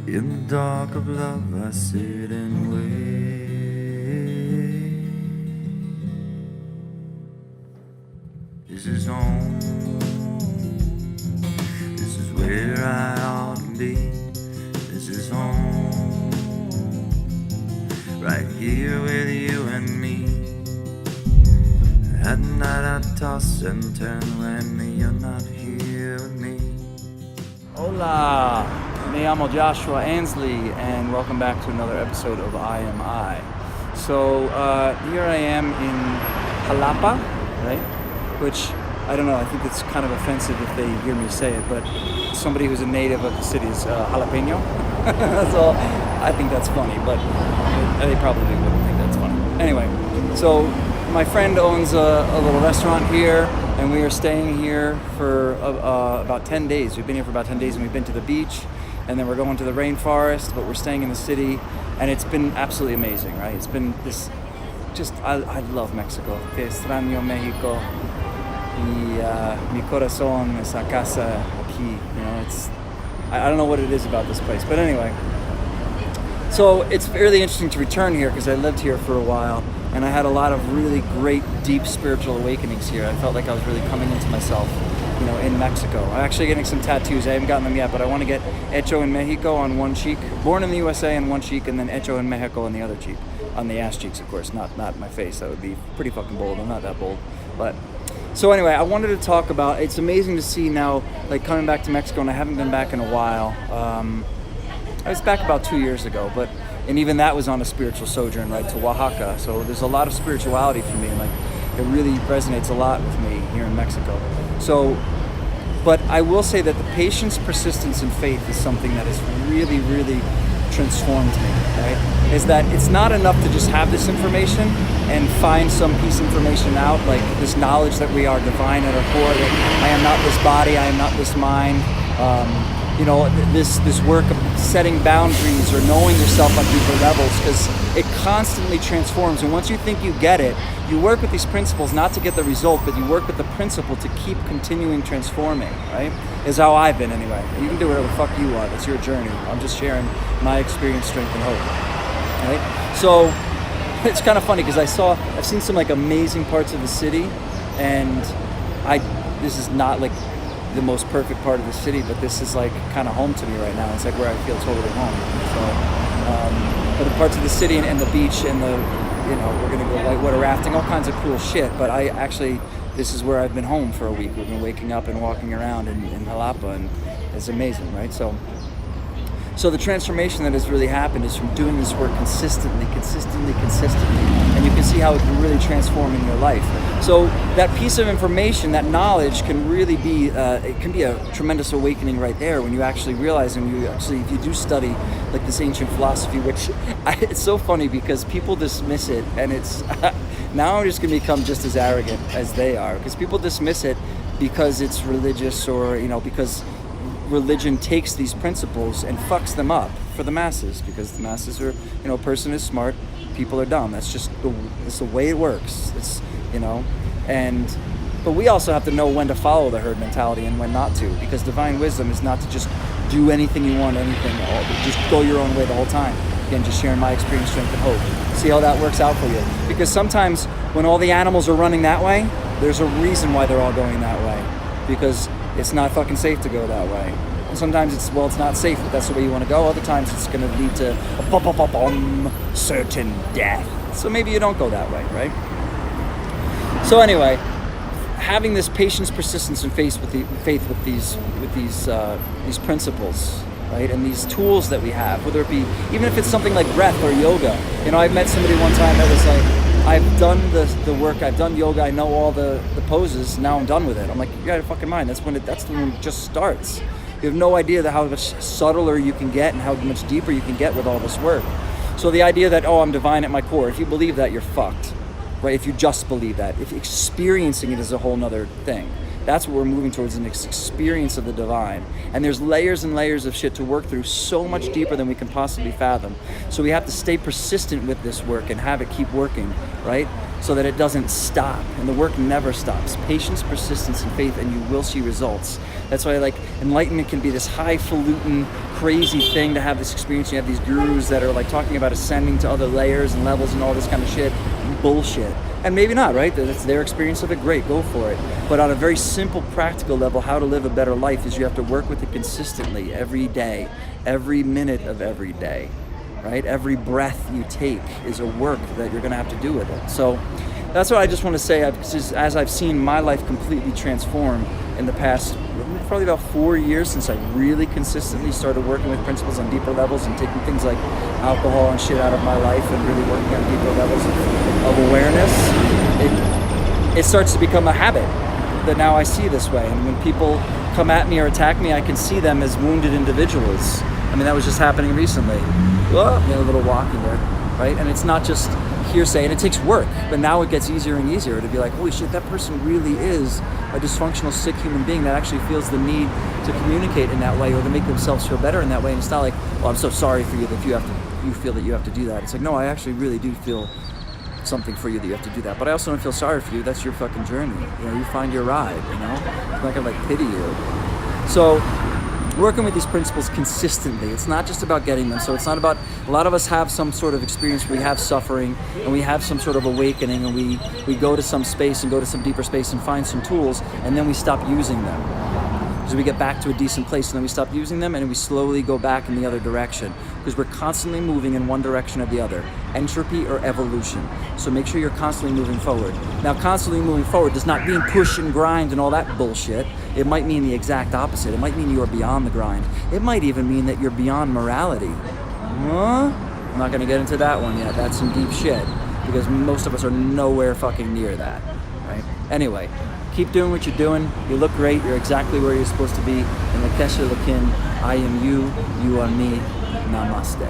In the dark of love I sit and wait. This is home. This is where I ought to be. This is home. Right here with you and me. At night I toss and turn when you're not here with me. Hola, me llamo Joshua Ansley, and welcome back to another episode of I Am I. So here I am in Jalapa, right? Which, I don't know, I think it's kind of offensive if they hear me say it, but somebody who's a native of the city is jalapeno. So I think that's funny, but they probably wouldn't think that's funny. Anyway, so my friend owns a little restaurant here, and we are staying here for about 10 days. We've been here for about 10 days, and we've been to the beach, and then we're going to the rainforest, but we're staying in the city, and it's been absolutely amazing, right? It's been this, I love Mexico. Que extraño Mexico. Y mi corazón es a casa aquí. You know, I don't know what it is about this place, but anyway. So it's really interesting to return here because I lived here for a while, and I had a lot of really great, deep spiritual awakenings here. I felt like I was really coming into myself, you know, in Mexico. I'm actually getting some tattoos. I haven't gotten them yet, but I want to get Hecho en Mexico on one cheek, born in the USA on one cheek, and then Hecho en Mexico on the other cheek, on the ass cheeks, of course, not my face. That would be pretty fucking bold. I'm not that bold, but. So anyway, I wanted to talk about, it's amazing to see now, like coming back to Mexico, and I haven't been back in a while. I was back about 2 years ago, and even that was on a spiritual sojourn, right, to Oaxaca. So there's a lot of spirituality for me, and like it really resonates a lot with me here in Mexico. So, but I will say that the patience, persistence, and faith is something that has really, really transformed me, right? Is that it's not enough to just have this information and find some piece of information out, like this knowledge that we are divine at our core, that I am not this body, I am not this mind. You know, this work of setting boundaries or knowing yourself on deeper levels, because it constantly transforms. And once you think you get it, you work with these principles not to get the result, but you work with the principle to keep continuing transforming, right? Is how I've been anyway. You can do whatever the fuck you want. It's your journey. I'm just sharing my experience, strength, and hope, right? So it's kind of funny because I've seen some like amazing parts of the city, and this is not like the most perfect part of the city, but this is like kind of home to me right now. It's like where I feel totally home. So, but the parts of the city and the beach and you know, we're gonna go whitewater rafting, all kinds of cool shit. But this is where I've been home for a week. We've been waking up and walking around in Jalapa, and it's amazing, right? So the transformation that has really happened is from doing this work consistently, and you can see how it can really transform in your life. So that piece of information, that knowledge, can really be it can be a tremendous awakening right there when you actually realize, and if you do study like this ancient philosophy, which it's so funny because people dismiss it, and it's now I'm just going to become just as arrogant as they are, because people dismiss it because it's religious, or you know, because religion takes these principles and fucks them up for the masses, because the masses are, you know, a person is smart, people are dumb. That's just the way it works. It's, you know, but we also have to know when to follow the herd mentality and when not to, because divine wisdom is not to just do anything you want, just go your own way the whole time. Again, just sharing my experience, strength, and hope. See how that works out for you. Because sometimes when all the animals are running that way, there's a reason why they're all going that way, because it's not fucking safe to go that way. And sometimes it's not safe, but that's the way you want to go. Other times it's going to lead to a certain death. So maybe you don't go that way, right? So anyway, having this patience, persistence, and faith with these principles, right, and these tools that we have, whether it be, even if it's something like breath or yoga. You know, I met somebody one time that was like, I've done the work, I've done yoga, I know all the poses, now I'm done with it. I'm like, you got a fucking mind. That's when it just starts. You have no idea how much subtler you can get and how much deeper you can get with all this work. So the idea that, I'm divine at my core, if you believe that, you're fucked, right? If you just believe that. If experiencing it is a whole nother thing. That's what we're moving towards, an experience of the divine. And there's layers and layers of shit to work through, so much deeper than we can possibly fathom. So we have to stay persistent with this work and have it keep working, right? so that it doesn't stop, and the work never stops. Patience, persistence, and faith, and you will see results. That's why like enlightenment can be this highfalutin, crazy thing to have this experience. You have these gurus that are like talking about ascending to other layers and levels and all this kind of shit. Bullshit. And maybe not, right? That's their experience of it. Great, go for it. But on a very simple, practical level, how to live a better life is you have to work with it consistently every day, every minute of every day, right? Every breath you take is a work that you're going to have to do with it. So that's what I just want to say. As I've seen my life completely transform in the past, probably about 4 years since I really consistently started working with principles on deeper levels and taking things like alcohol and shit out of my life and really working on deeper levels of awareness, it starts to become a habit that now I see this way. And when people come at me or attack me, I can see them as wounded individuals. I mean, that was just happening recently. Whoa, a little walking there, right? And it's not just hearsay, and it takes work, but now it gets easier and easier to be like, holy shit, that person really is a dysfunctional, sick human being that actually feels the need to communicate in that way or to make themselves feel better in that way. And it's not like, oh, I'm so sorry for you that you feel that you have to do that. It's like, no, I actually really do feel something for you that you have to do that, but I also don't feel sorry for you. That's your fucking journey. You know, you find your ride, you know? I'm not gonna like pity you. So working with these principles consistently, it's not just about getting them. So it's not about, a lot of us have some sort of experience where we have suffering and we have some sort of awakening and we go to some space and go to some deeper space and find some tools, and then we stop using them. Because we get back to a decent place and then we stop using them and we slowly go back in the other direction, because we're constantly moving in one direction or the other, entropy or evolution. So make sure you're constantly moving forward. Now, constantly moving forward does not mean push and grind and all that bullshit. It might mean the exact opposite. It might mean you are beyond the grind. It might even mean that you're beyond morality. Huh? I'm not gonna get into that one yet. That's some deep shit, because most of us are nowhere fucking near that, right? Anyway, keep doing what you're doing. You look great. You're exactly where you're supposed to be. And Lakesha Lakin, I am you, you are me. Namaste.